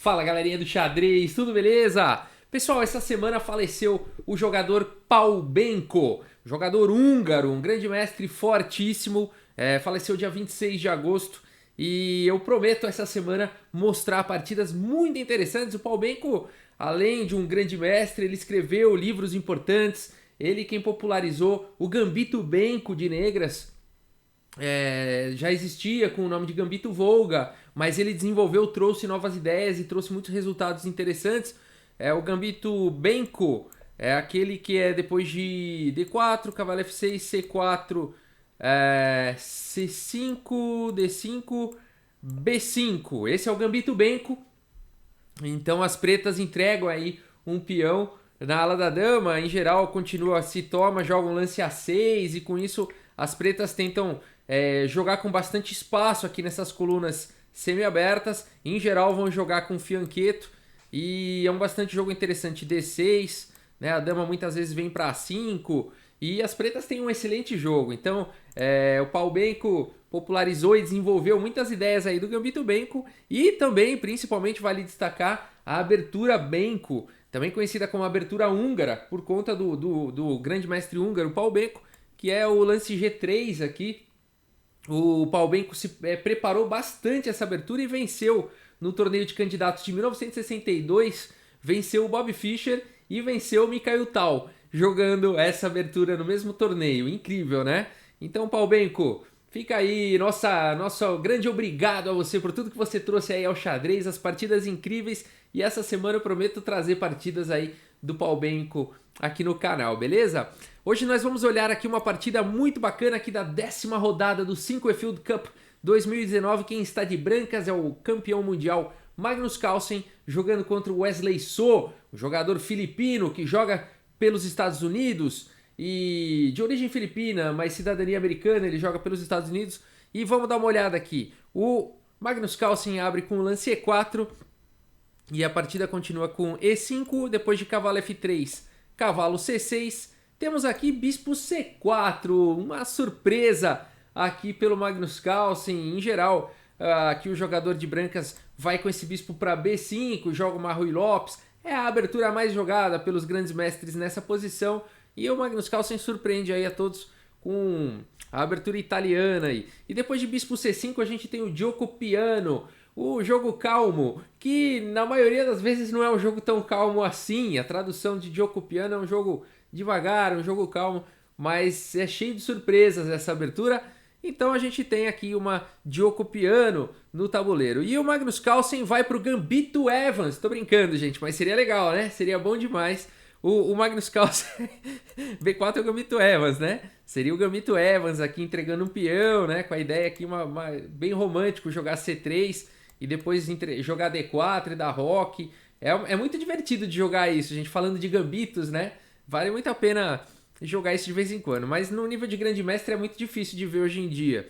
Fala galerinha do xadrez, tudo beleza? Pessoal, essa semana faleceu o jogador Pavbenko, jogador húngaro, um grande mestre fortíssimo, faleceu dia 26 de agosto e eu prometo essa semana mostrar partidas muito interessantes. O Pavbenko, além de um grande mestre, ele escreveu livros importantes, ele quem popularizou o Gambito Benko de negras. Já existia com o nome de Gambito Volga, mas ele desenvolveu, trouxe novas ideias e trouxe muitos resultados interessantes. O Gambito Benko é aquele que é depois de D4, cavalo F6, C4, C5, D5, B5. Esse é o Gambito Benko. Então as pretas entregam aí um peão na ala da dama. Em geral continua, se toma, joga um lance A6 e com isso as pretas tentam jogar com bastante espaço aqui nessas colunas semi-abertas. Em geral vão jogar com fianqueto e é um bastante jogo interessante. D6, né? A dama muitas vezes vem para A5 e as pretas têm um excelente jogo. Então o Pavbenko popularizou e desenvolveu muitas ideias aí do Gambito Benko e também, principalmente, vale destacar a abertura Benko, também conhecida como abertura húngara, por conta do grande mestre húngaro Pavbenko, que é o lance G3 aqui. O Pavbenko se preparou bastante essa abertura e venceu no torneio de candidatos de 1962, venceu o Bob Fischer e venceu o Mikhail Tal, jogando essa abertura no mesmo torneio. Incrível, né? Então, Pavbenko, fica aí nosso grande obrigado a você por tudo que você trouxe aí ao xadrez, as partidas incríveis, e essa semana eu prometo trazer partidas aí do Pavbenko aqui no canal, beleza? Hoje nós vamos olhar aqui uma partida muito bacana aqui da 10ª rodada do Sinquefield Cup 2019. Quem está de brancas é o campeão mundial Magnus Carlsen, jogando contra o Wesley So, um jogador filipino que joga pelos Estados Unidos e de origem filipina, mas cidadania americana, ele joga pelos Estados Unidos. E vamos dar uma olhada aqui. O Magnus Carlsen abre com o lance E4 e a partida continua com E5, depois de cavalo F3, cavalo C6. Temos aqui bispo C4, uma surpresa aqui pelo Magnus Carlsen. Em geral, aqui o jogador de brancas vai com esse bispo para B5, joga uma Ruy Lopes. É a abertura mais jogada pelos grandes mestres nessa posição. E o Magnus Carlsen surpreende aí a todos com a abertura italiana aí. E depois de bispo C5 a gente tem o Gioco Piano, o jogo calmo, que na maioria das vezes não é um jogo tão calmo assim. A tradução de Gioco Piano é um jogo devagar, um jogo calmo, mas é cheio de surpresas essa abertura. Então a gente tem aqui uma Gioco Piano no tabuleiro. E o Magnus Carlsen vai para o Gambito Evans. Tô brincando, gente, mas seria legal, né? Seria bom demais. O Magnus Carlsen B4 é o Gambito Evans, né? Seria o Gambito Evans aqui entregando um peão, né? Com a ideia aqui bem romântico, jogar C3 e depois jogar D4 e dar roque. É muito divertido de jogar isso, gente, falando de gambitos, né? Vale muito a pena jogar isso de vez em quando, mas no nível de grande mestre é muito difícil de ver hoje em dia.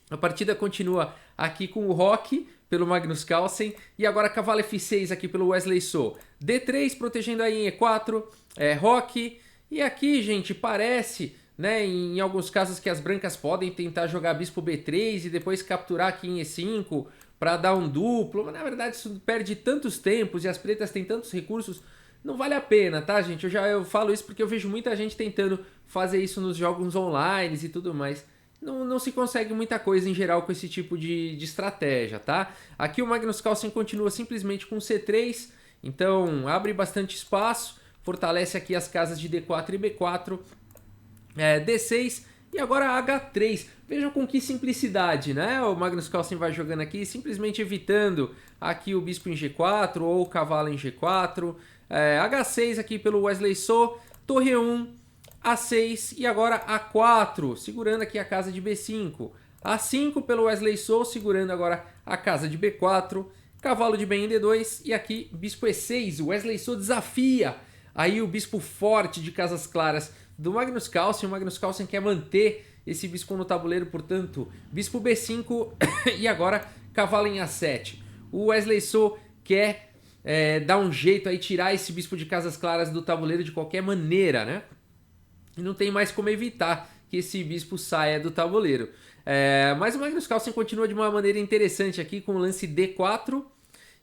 A partida continua aqui com o roque pelo Magnus Carlsen e agora cavalo F6 aqui pelo Wesley So. D3 protegendo aí em E4, roque. E aqui, gente, parece, né, em alguns casos que as brancas podem tentar jogar bispo B3 e depois capturar aqui em E5 para dar um duplo, mas na verdade isso perde tantos tempos e as pretas têm tantos recursos. Não vale a pena, tá, gente? Eu falo isso porque eu vejo muita gente tentando fazer isso nos jogos online e tudo mais. Não se consegue muita coisa em geral com esse tipo de estratégia, tá? Aqui o Magnus Carlsen continua simplesmente com C3, então abre bastante espaço, fortalece aqui as casas de D4 e B4, D6 e agora H3. Vejam com que simplicidade, né? O Magnus Carlsen vai jogando aqui, simplesmente evitando aqui o bispo em G4 ou o cavalo em G4. H6 aqui pelo Wesley So, torre 1, A6 e agora A4, segurando aqui a casa de B5. A5 pelo Wesley So, segurando agora a casa de B4. Cavalo de bem em D2 e aqui bispo E6. O Wesley So desafia aí o bispo forte de casas claras do Magnus Carlsen. O Magnus Carlsen quer manter esse bispo no tabuleiro, portanto, bispo B5 e agora cavalo em A7. O Wesley So quer dar um jeito aí, tirar esse bispo de casas claras do tabuleiro de qualquer maneira, né? E não tem mais como evitar que esse bispo saia do tabuleiro. Mas o Magnus Carlsen continua de uma maneira interessante aqui com o lance D4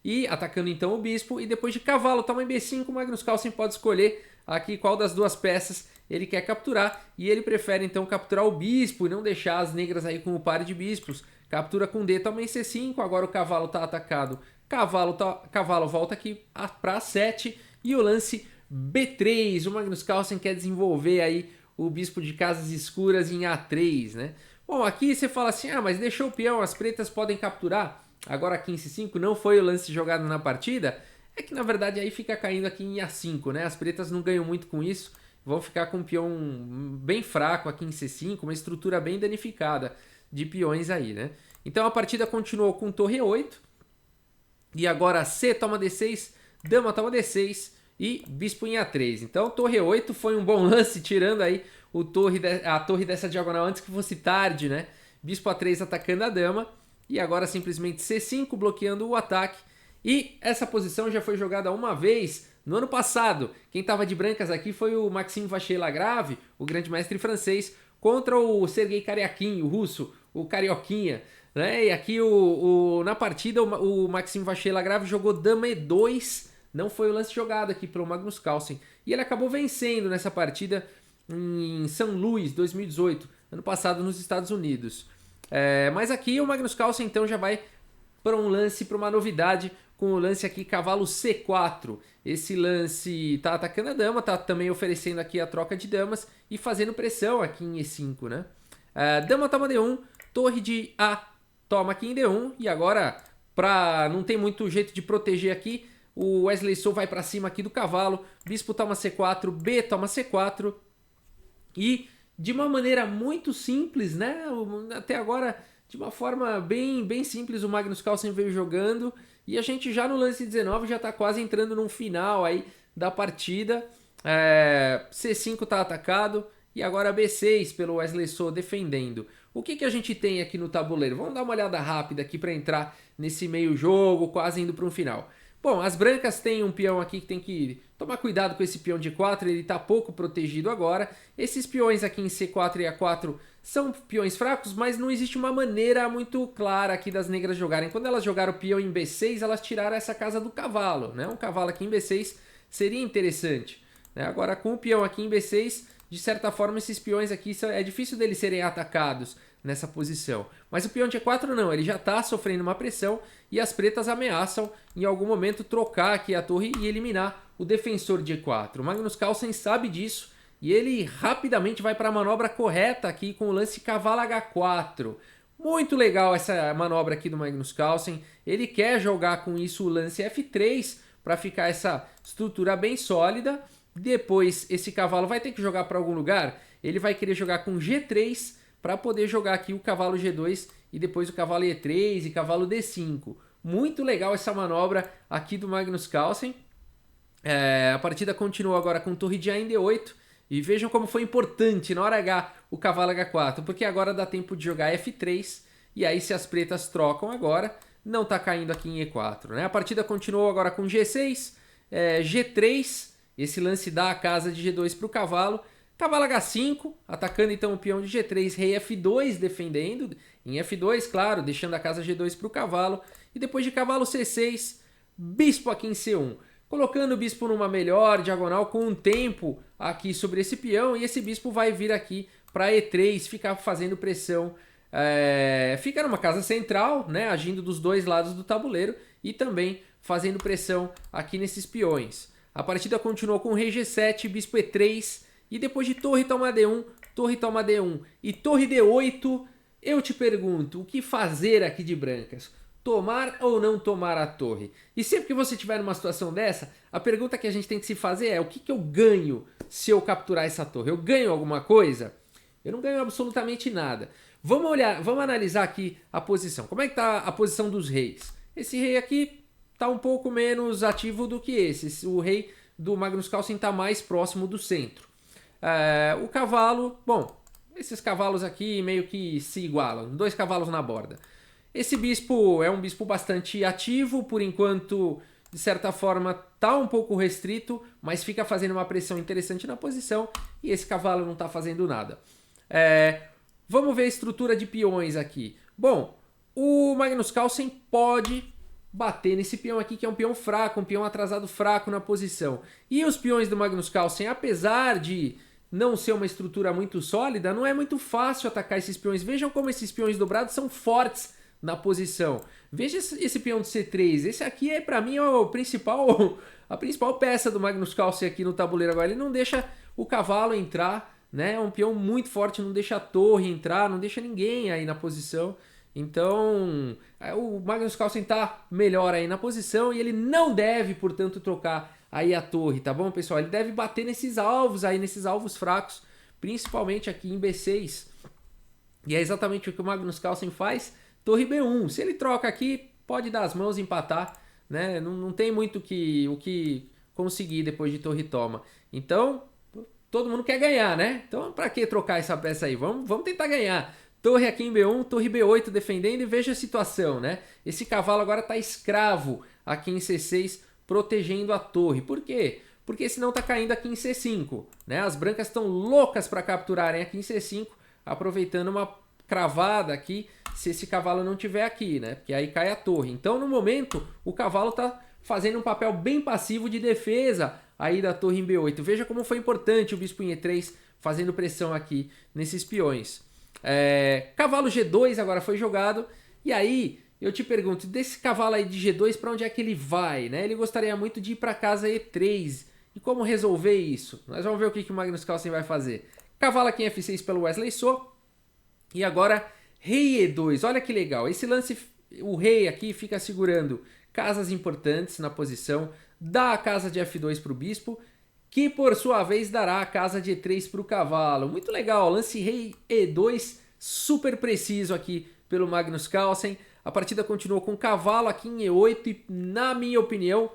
e atacando então o bispo. E depois de cavalo toma em B5, o Magnus Carlsen pode escolher aqui qual das duas peças ele quer capturar, e ele prefere então capturar o bispo e não deixar as negras aí com o par de bispos. Captura com D, toma em C5, agora o cavalo está atacado, cavalo volta aqui para A7, e o lance B3, o Magnus Carlsen quer desenvolver aí o bispo de casas escuras em A3, né? Bom, aqui você fala assim, mas deixou o peão, as pretas podem capturar, agora aqui em C5 não foi o lance jogado na partida, é que na verdade aí fica caindo aqui em A5, né? As pretas não ganham muito com isso, vão ficar com um peão bem fraco aqui em C5, uma estrutura bem danificada de peões aí, né? Então a partida continuou com torre E8, e agora C toma D6, dama toma D6 e bispo em A3. Então torre E8 foi um bom lance, tirando aí a torre dessa diagonal antes que fosse tarde, né? Bispo A3 atacando a dama, e agora simplesmente C5 bloqueando o ataque. E essa posição já foi jogada uma vez no ano passado. Quem estava de brancas aqui foi o Maxime Vachier-Lagrave, o grande mestre francês, contra o Sergei Karyakin, o russo, o Carioquinha. Né? E aqui na partida o Maxime Vachier-Lagrave jogou dama E2, não foi o lance jogado aqui pelo Magnus Carlsen. E ele acabou vencendo nessa partida em São Luís, 2018, ano passado nos Estados Unidos. Mas aqui o Magnus Carlsen então já vai para um lance, para uma novidade, com o lance aqui cavalo C4. Esse lance tá atacando a dama, tá também oferecendo aqui a troca de damas e fazendo pressão aqui em E5, né? Dama toma D1, torre de A toma aqui em D1, e agora, não tem muito jeito de proteger aqui, o Wesley So vai para cima aqui do cavalo, bispo toma C4, B toma C4, e de uma maneira muito simples, né? Até agora, de uma forma bem simples, o Magnus Carlsen veio jogando, e a gente já no lance 19 já está quase entrando no final aí da partida. C5 está atacado, e agora B6 pelo Wesley So defendendo. O que a gente tem aqui no tabuleiro? Vamos dar uma olhada rápida aqui para entrar nesse meio jogo, quase indo para um final. Bom, as brancas têm um peão aqui que tem que tomar cuidado com esse peão de 4, ele está pouco protegido agora. Esses peões aqui em C4 e A4 são peões fracos, mas não existe uma maneira muito clara aqui das negras jogarem. Quando elas jogaram o peão em B6, elas tiraram essa casa do cavalo, né? Um cavalo aqui em B6 seria interessante, né? Agora com o peão aqui em B6, de certa forma esses peões aqui é difícil deles serem atacados nessa posição. Mas o peão de E4 não, ele já está sofrendo uma pressão, e as pretas ameaçam em algum momento trocar aqui a torre e eliminar o defensor de E4. O Magnus Carlsen sabe disso, e ele rapidamente vai para a manobra correta aqui com o lance cavalo H4. Muito legal essa manobra aqui do Magnus Carlsen. Ele quer jogar com isso o lance F3 para ficar essa estrutura bem sólida. Depois esse cavalo vai ter que jogar para algum lugar. Ele vai querer jogar com G3 para poder jogar aqui o cavalo G2 e depois o cavalo E3 e cavalo D5. Muito legal essa manobra aqui do Magnus Carlsen. A partida continua agora com torre de A em D8. E vejam como foi importante na hora H o cavalo H4, porque agora dá tempo de jogar F3, e aí se as pretas trocam agora, não está caindo aqui em E4. Né? A partida continuou agora com G6, G3, esse lance dá a casa de G2 para o cavalo, cavalo H5, atacando então o peão de G3, rei F2 defendendo, em F2, claro, deixando a casa G2 para o cavalo, e depois de cavalo C6, bispo aqui em C1. Colocando o bispo numa melhor diagonal com um tempo aqui sobre esse peão, e esse bispo vai vir aqui para E3, ficar fazendo pressão, fica numa casa central, né, agindo dos dois lados do tabuleiro e também fazendo pressão aqui nesses peões. A partida continuou com rei G7, bispo E3, e depois de torre toma D1, torre toma D1 e torre D8, eu te pergunto, o que fazer aqui de brancas? Tomar ou não tomar a torre? E sempre que você estiver numa situação dessa, a pergunta que a gente tem que se fazer é: o que eu ganho se eu capturar essa torre? Eu ganho alguma coisa? Eu não ganho absolutamente nada. Vamos analisar aqui a posição. Como é que está a posição dos reis? Esse rei aqui está um pouco menos ativo do que esse. O rei do Magnus Carlsen está mais próximo do centro. O cavalo, bom, esses cavalos aqui meio que se igualam. 2 cavalos na borda. Esse bispo é um bispo bastante ativo, por enquanto, de certa forma, está um pouco restrito, mas fica fazendo uma pressão interessante na posição, e esse cavalo não está fazendo nada. Vamos ver a estrutura de peões aqui. Bom, o Magnus Carlsen pode bater nesse peão aqui, que é um peão fraco, um peão atrasado fraco na posição. E os peões do Magnus Carlsen, apesar de não ser uma estrutura muito sólida, não é muito fácil atacar esses peões. Vejam como esses peões dobrados são fortes na posição. Veja esse peão de C3. Esse aqui é, para mim, a principal peça do Magnus Carlsen aqui no tabuleiro agora. Ele não deixa o cavalo entrar, né? É um peão muito forte, não deixa a torre entrar, não deixa ninguém aí na posição. Então, o Magnus Carlsen tá melhor aí na posição e ele não deve, portanto, trocar aí a torre, tá bom, pessoal? Ele deve bater nesses alvos aí, nesses alvos fracos, principalmente aqui em B6. E é exatamente o que o Magnus Carlsen faz, torre B1. Se ele troca aqui, pode dar as mãos e empatar, né? Não tem muito o que conseguir depois de torre toma. Então, todo mundo quer ganhar, né? Então, para que trocar essa peça aí? Vamos tentar ganhar. Torre aqui em B1, torre B8 defendendo e veja a situação, né? Esse cavalo agora está escravo aqui em C6, protegendo a torre. Por quê? Porque senão está caindo aqui em C5, né? As brancas estão loucas para capturarem aqui em C5, aproveitando uma cravada aqui, se esse cavalo não tiver aqui, né? Porque aí cai a torre. Então, no momento, o cavalo está fazendo um papel bem passivo de defesa aí da torre em B8. Veja como foi importante o bispo em E3 fazendo pressão aqui nesses peões. Cavalo G2 agora foi jogado. E aí eu te pergunto, desse cavalo aí de G2, para onde é que ele vai, né? Ele gostaria muito de ir para casa E3. E como resolver isso? Nós vamos ver o que o Magnus Carlsen vai fazer. Cavalo aqui em F6 pelo Wesley So. E agora rei E2. Olha que legal. Esse lance, o rei aqui fica segurando casas importantes na posição. Dá a casa de F2 para o bispo, que por sua vez dará a casa de E3 para o cavalo. Muito legal, lance rei E2, super preciso aqui pelo Magnus Carlsen. A partida continuou com cavalo aqui em E8 e, na minha opinião,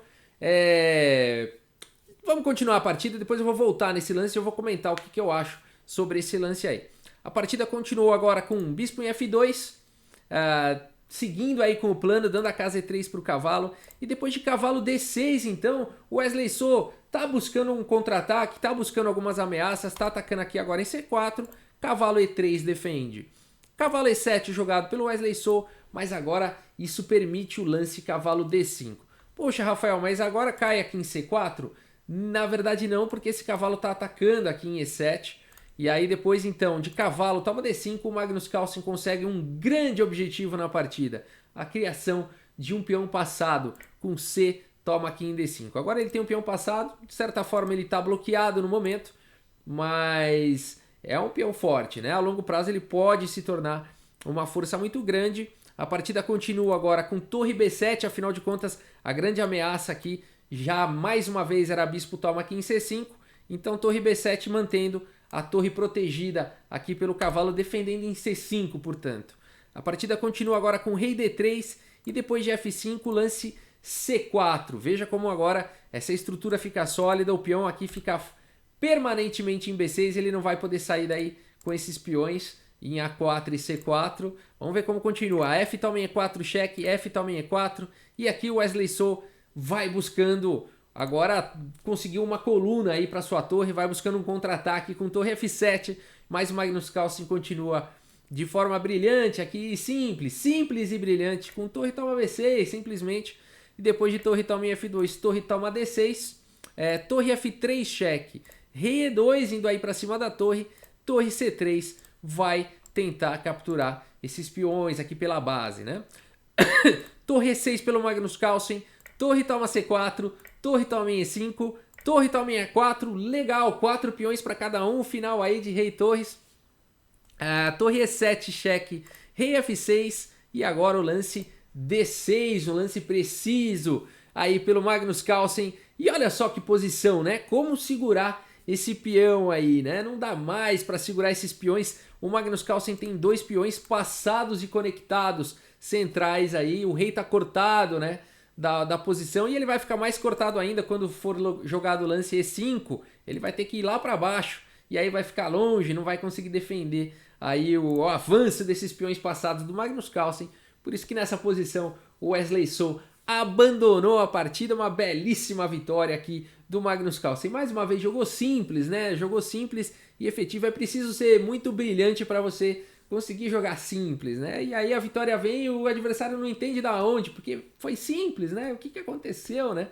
vamos continuar a partida, depois eu vou voltar nesse lance e eu vou comentar o que eu acho sobre esse lance aí. A partida continuou agora com bispo em F2, seguindo aí com o plano, dando a casa E3 para o cavalo. E depois de cavalo D6, então, o Wesley So tá buscando um contra-ataque, tá buscando algumas ameaças, tá atacando aqui agora em C4, cavalo E3 defende. Cavalo E7 jogado pelo Wesley So, mas agora isso permite o lance cavalo D5. Poxa, Rafael, mas agora cai aqui em C4? Na verdade não, porque esse cavalo tá atacando aqui em E7. E aí depois então de cavalo toma D5, o Magnus Carlsen consegue um grande objetivo na partida. A criação de um peão passado com C, toma aqui em D5. Agora ele tem um peão passado, de certa forma ele está bloqueado no momento, mas é um peão forte, né? A longo prazo ele pode se tornar uma força muito grande. A partida continua agora com torre B7, afinal de contas a grande ameaça aqui já mais uma vez era bispo toma aqui em C5, então torre B7 mantendo a torre protegida aqui pelo cavalo, defendendo em C5, portanto. A partida continua agora com rei D3 e depois de F5, lance C4. Veja como agora essa estrutura fica sólida, o peão aqui fica permanentemente em B6, ele não vai poder sair daí com esses peões em A4 e C4. Vamos ver como continua. F toma em E4, cheque, F toma em E4. E aqui o Wesley So vai buscando... Agora conseguiu uma coluna aí para sua torre, vai buscando um contra-ataque com torre F7, mas o Magnus Carlsen continua de forma brilhante aqui, simples e brilhante, com torre toma B6, simplesmente, e depois de torre toma em F2, torre toma D6, torre F3 cheque, rei E2 indo aí para cima da torre C3 vai tentar capturar esses peões aqui pela base, né? Torre E6 pelo Magnus Carlsen, torre toma C4, torre toma em E5, torre toma em E4, legal, 4 peões para cada um, final aí de rei torres. Torre E7, cheque, rei F6 e agora o lance D6, um lance preciso aí pelo Magnus Carlsen. E olha só que posição, né? Como segurar esse peão aí, né? Não dá mais para segurar esses peões. O Magnus Carlsen tem 2 peões passados e conectados centrais aí, o rei tá cortado, né? Da posição, e ele vai ficar mais cortado ainda quando for jogado o lance E5, ele vai ter que ir lá para baixo, e aí vai ficar longe, não vai conseguir defender aí o avanço desses peões passados do Magnus Carlsen. Por isso que nessa posição o Wesley So abandonou a partida. Uma belíssima vitória aqui do Magnus Carlsen. Mais uma vez jogou simples, né? Jogou simples e efetivo. É preciso ser muito brilhante para você conseguir jogar simples, né? E aí a vitória vem e o adversário não entende da onde, porque foi simples, né? O que aconteceu, né?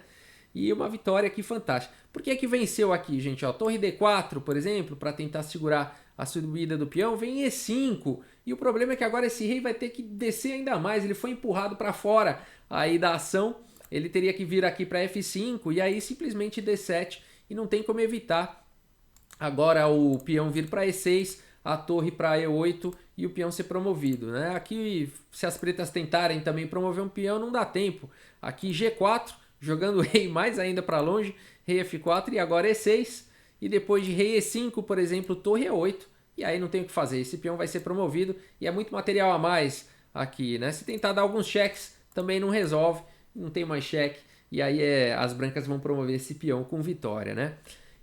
E uma vitória aqui fantástica. Por que venceu aqui, gente? Ó, torre D4, por exemplo, para tentar segurar a subida do peão, vem E5. E o problema é que agora esse rei vai ter que descer ainda mais. Ele foi empurrado para fora aí da ação. Ele teria que vir aqui para F5 e aí simplesmente D7. E não tem como evitar agora o peão vir para E6, a torre para E8 e o peão ser promovido, né? Aqui, se as pretas tentarem também promover um peão, não dá tempo. Aqui G4, jogando o rei mais ainda para longe, rei F4 e agora E6. E depois de rei E5, por exemplo, torre E8. E aí não tem o que fazer, esse peão vai ser promovido e é muito material a mais aqui, né? Se tentar dar alguns cheques, também não resolve, não tem mais cheque. E aí as brancas vão promover esse peão com vitória, né?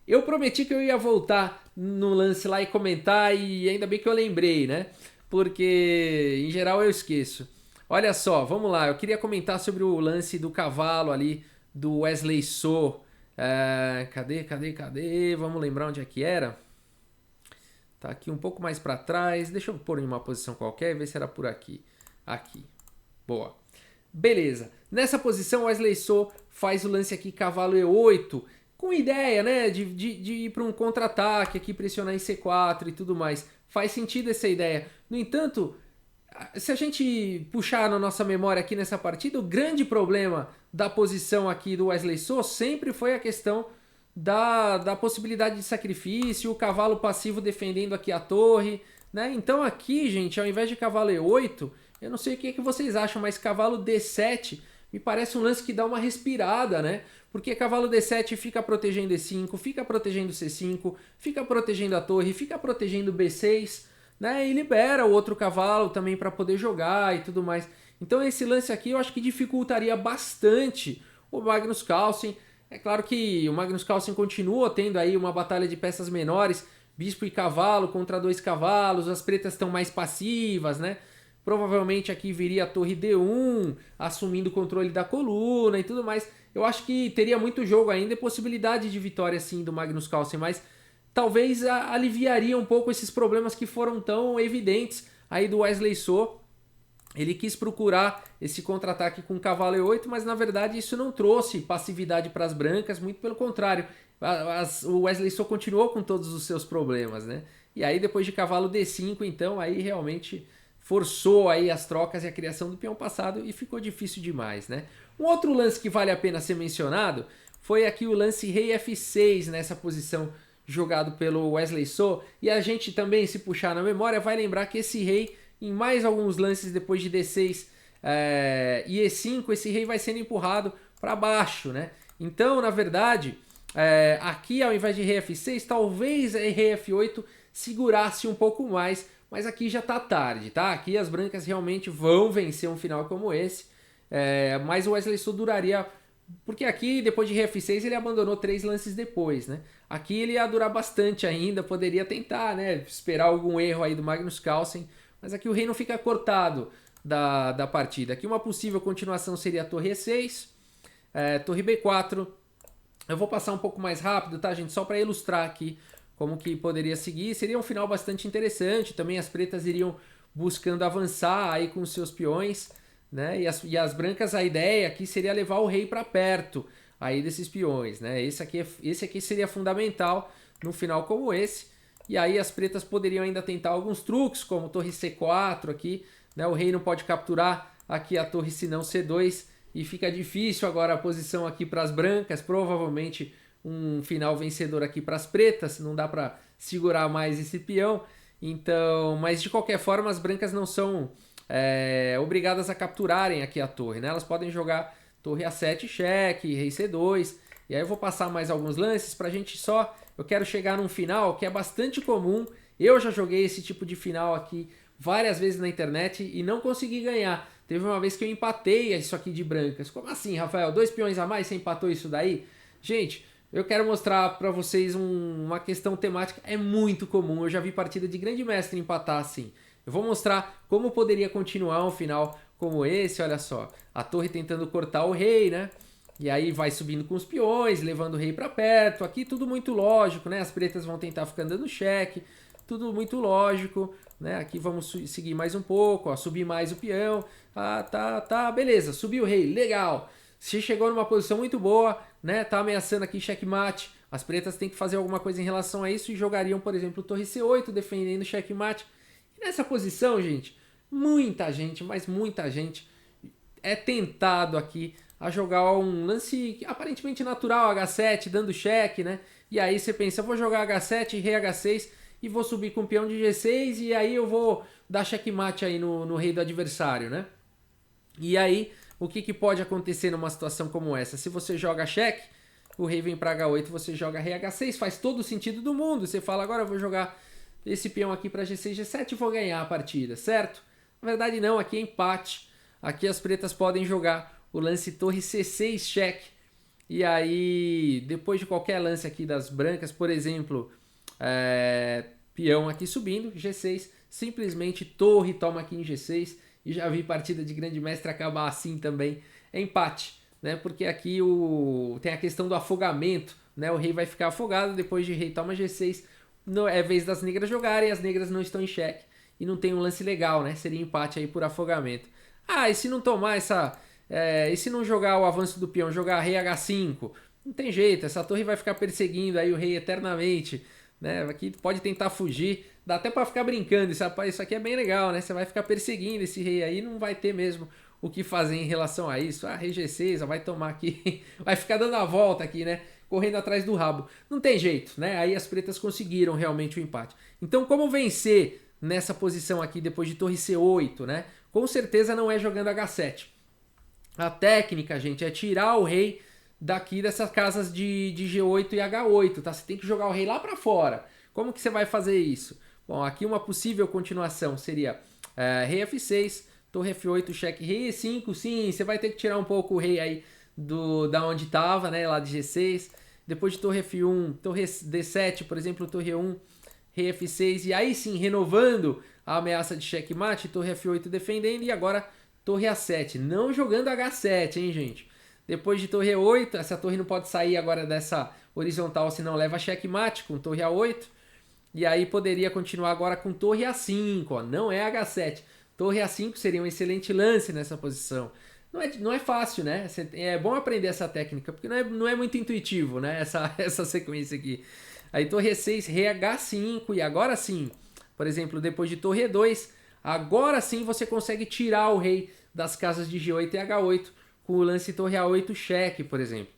Eu prometi que eu ia voltar no lance lá e comentar e ainda bem que eu lembrei, né? Porque em geral eu esqueço. Olha só, vamos lá, eu queria comentar sobre o lance do cavalo ali do Wesley So. Cadê? Vamos lembrar onde é que era? Tá aqui um pouco mais para trás. Deixa eu pôr em uma posição qualquer e ver se era por aqui. Aqui. Boa. Beleza. Nessa posição, Wesley So faz o lance aqui cavalo E8, com ideia, né, de ir para um contra-ataque aqui, pressionar em C4 e tudo mais. Faz sentido essa ideia. No entanto, se a gente puxar na nossa memória aqui nessa partida, o grande problema da posição aqui do Wesley So sempre foi a questão da possibilidade de sacrifício, o cavalo passivo defendendo aqui a torre, né? Então aqui, gente, ao invés de cavalo E8, eu não sei o que vocês acham, mas cavalo D7 me parece um lance que dá uma respirada, né? Porque cavalo D7 fica protegendo E5, fica protegendo C5, fica protegendo a torre, fica protegendo B6, né? E libera o outro cavalo também para poder jogar e tudo mais. Então esse lance aqui eu acho que dificultaria bastante o Magnus Carlsen. É claro que o Magnus Carlsen continua tendo aí uma batalha de peças menores, bispo e cavalo contra 2 cavalos, as pretas estão mais passivas, né? Provavelmente aqui viria a torre D1, assumindo o controle da coluna e tudo mais. Eu acho que teria muito jogo ainda e possibilidade de vitória sim do Magnus Carlsen, mas talvez aliviaria um pouco esses problemas que foram tão evidentes aí do Wesley So. Ele quis procurar esse contra-ataque com cavalo E8, mas na verdade isso não trouxe passividade para as brancas, muito pelo contrário. O Wesley So continuou com todos os seus problemas, né? E aí depois de cavalo D5, então, aí realmente forçou aí as trocas e a criação do peão passado e ficou difícil demais, né? Um outro lance que vale a pena ser mencionado foi aqui o lance rei F6 nessa posição jogado pelo Wesley So. E a gente também, se puxar na memória, vai lembrar que esse rei, em mais alguns lances depois de D6 e E5, esse rei vai sendo empurrado para baixo, né? Então, na verdade, aqui ao invés de rei F6, talvez rei F8 segurasse um pouco mais, mas aqui já tá tarde, tá? Aqui as brancas realmente vão vencer um final como esse, mas o Wesley So duraria... Porque aqui, depois de rei F6, ele abandonou 3 lances depois, né? Aqui ele ia durar bastante ainda, poderia tentar, né? Esperar algum erro aí do Magnus Carlsen, mas aqui o rei não fica cortado da partida. Aqui uma possível continuação seria a torre E6, torre B4. Eu vou passar um pouco mais rápido, tá, gente? Só para ilustrar aqui como que poderia seguir. Seria um final bastante interessante. Também as pretas iriam buscando avançar aí com os seus peões, né? E as brancas, a ideia aqui seria levar o rei para perto aí desses peões, né? Esse aqui seria fundamental num final como esse. E aí as pretas poderiam ainda tentar alguns truques, como torre C4 aqui, né? O rei não pode capturar aqui a torre senão C2 e fica difícil agora a posição aqui para as brancas, provavelmente um final vencedor aqui para as pretas, não dá para segurar mais esse peão. Então, mas de qualquer forma as brancas não são obrigadas a capturarem aqui a torre, né? Elas podem jogar torre A7 cheque, rei C2, e aí eu vou passar mais alguns lances pra gente só... Eu quero chegar num final que é bastante comum. Eu já joguei esse tipo de final aqui várias vezes na internet e não consegui ganhar. Teve uma vez que eu empatei isso aqui de brancas. Como assim, Rafael? 2 peões a mais, você empatou isso daí? Gente, eu quero mostrar pra vocês uma questão temática. É muito comum, eu já vi partida de grande mestre empatar assim. Eu vou mostrar como poderia continuar um final como esse, olha só. A torre tentando cortar o rei, né? E aí vai subindo com os peões, levando o rei para perto. Aqui tudo muito lógico, né? As pretas vão tentar ficar dando cheque. tudo muito lógico, né? Aqui vamos seguir mais um pouco, ó, subir mais o peão. Ah, tá, beleza, subiu o rei, legal. Se chegou numa posição muito boa, né? Tá ameaçando aqui checkmate. As pretas têm que fazer alguma coisa em relação a isso e jogariam, por exemplo, torre C8, defendendo checkmate. E nessa posição, gente, muita gente, mas muita gente é tentado aqui a jogar um lance aparentemente natural, H7, dando cheque, né? E aí você pensa, eu vou jogar H7, rei H6 e vou subir com o peão de G6 e aí eu vou dar checkmate aí no rei do adversário, né? E aí, o que pode acontecer numa situação como essa? Se você joga cheque, o rei vem para H8, você joga rei H6, faz todo o sentido do mundo. Você fala, agora eu vou jogar esse peão aqui para G6, G7 e vou ganhar a partida, certo? Na verdade não, aqui é empate. Aqui as pretas podem jogar o lance torre C6 cheque. E aí, depois de qualquer lance aqui das brancas, por exemplo, peão aqui subindo, G6, simplesmente torre toma aqui em G6. E já vi partida de grande mestre acabar assim também, é empate, né? Porque aqui tem a questão do afogamento, né? O rei vai ficar afogado, depois de rei toma G6, é vez das negras jogarem, as negras não estão em xeque. E não tem um lance legal, né? Seria empate aí por afogamento. Ah, e se não tomar e se não jogar o avanço do peão, jogar rei H5? Não tem jeito, essa torre vai ficar perseguindo aí o rei eternamente, né? Aqui pode tentar fugir, dá até para ficar brincando, isso aqui é bem legal, né? Você vai ficar perseguindo esse rei aí, não vai ter mesmo o que fazer em relação a isso. Ah, rei G6, vai tomar aqui, vai ficar dando a volta aqui, né? Correndo atrás do rabo. Não tem jeito, né? Aí as pretas conseguiram realmente o empate. Então, como vencer nessa posição aqui depois de torre C8, né? Com certeza não é jogando H7. A técnica, gente, é tirar o rei daqui dessas casas de G8 e H8, tá? Você tem que jogar o rei lá para fora. Como que você vai fazer isso? Bom, aqui uma possível continuação seria rei F6, torre F8, cheque, rei E5, sim, você vai ter que tirar um pouco o rei aí da onde estava, né, lá de G6. Depois de torre F1, torre D7, por exemplo, torre E1, rei F6, e aí sim, renovando a ameaça de checkmate, torre F8 defendendo, e agora torre A7, não jogando H7, hein, gente? Depois de torre E8, essa torre não pode sair agora dessa horizontal, senão leva checkmate com torre A8. E aí poderia continuar agora com torre A5, ó, não é H7. Torre A5 seria um excelente lance nessa posição. Não é fácil, né? É bom aprender essa técnica, porque não é muito intuitivo, né? Essa sequência aqui. Aí torre E6, rei H5, e agora sim, por exemplo, depois de torre E2, agora sim você consegue tirar o rei das casas de G8 e H8 com o lance torre A8 cheque, por exemplo.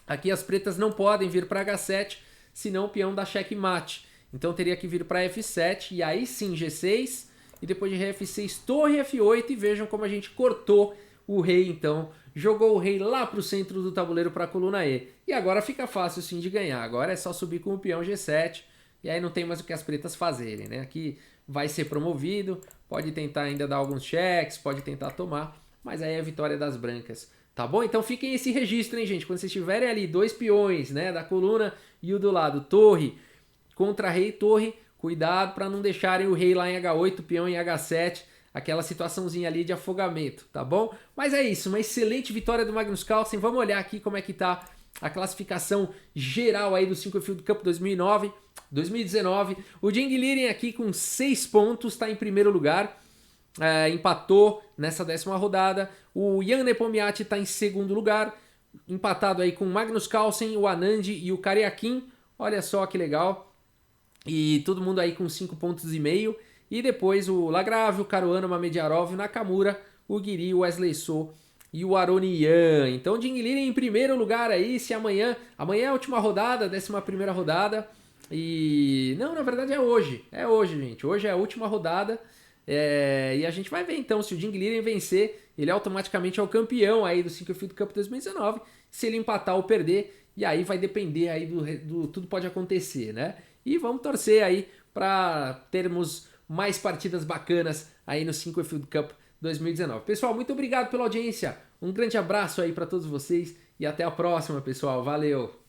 Aqui as pretas não podem vir para H7, senão o peão dá checkmate. Então teria que vir para F7 e aí sim G6 e depois de rei F6 torre F8 e vejam como a gente cortou o rei então, jogou o rei lá para o centro do tabuleiro para a coluna E. E agora fica fácil sim de ganhar, agora é só subir com o peão G7 e aí não tem mais o que as pretas fazerem, né? Aqui vai ser promovido, pode tentar ainda dar alguns cheques, pode tentar tomar, mas aí é a vitória das brancas. Tá bom? Então fiquem esse registro, hein, gente? Quando vocês tiverem ali dois peões, né, da coluna e o do lado, torre contra rei e torre, cuidado para não deixarem o rei lá em H8, o peão em H7, aquela situaçãozinha ali de afogamento, tá bom? Mas é isso, uma excelente vitória do Magnus Carlsen. Vamos olhar aqui como é que tá a classificação geral aí do Sinquefield Cup 2019. O Jing Liren aqui com 6 pontos, está em primeiro lugar. Empatou nessa 10ª rodada. O Jan Nepomniachtchi está em segundo lugar, empatado aí com o Magnus Carlsen, o Anand e o Karyakin. Olha só que legal. E todo mundo aí com 5,5 pontos. E depois o Lagrave, o Caruana, o Mamediarov, o Nakamura, o Guiri, o Wesley So e o Aronian. Então o Jing Liren em primeiro lugar aí. Se amanhã é a última rodada, 11ª rodada. E não, na verdade é hoje, gente. Hoje é a última rodada. E a gente vai ver então, se o Jing Liren vencer, ele automaticamente é o campeão aí do Sinquefield Cup 2019, se ele empatar ou perder, e aí vai depender aí do tudo pode acontecer, né? E vamos torcer aí para termos mais partidas bacanas aí no Sinquefield Cup 2019. Pessoal, muito obrigado pela audiência, um grande abraço aí para todos vocês e até a próxima, pessoal, valeu!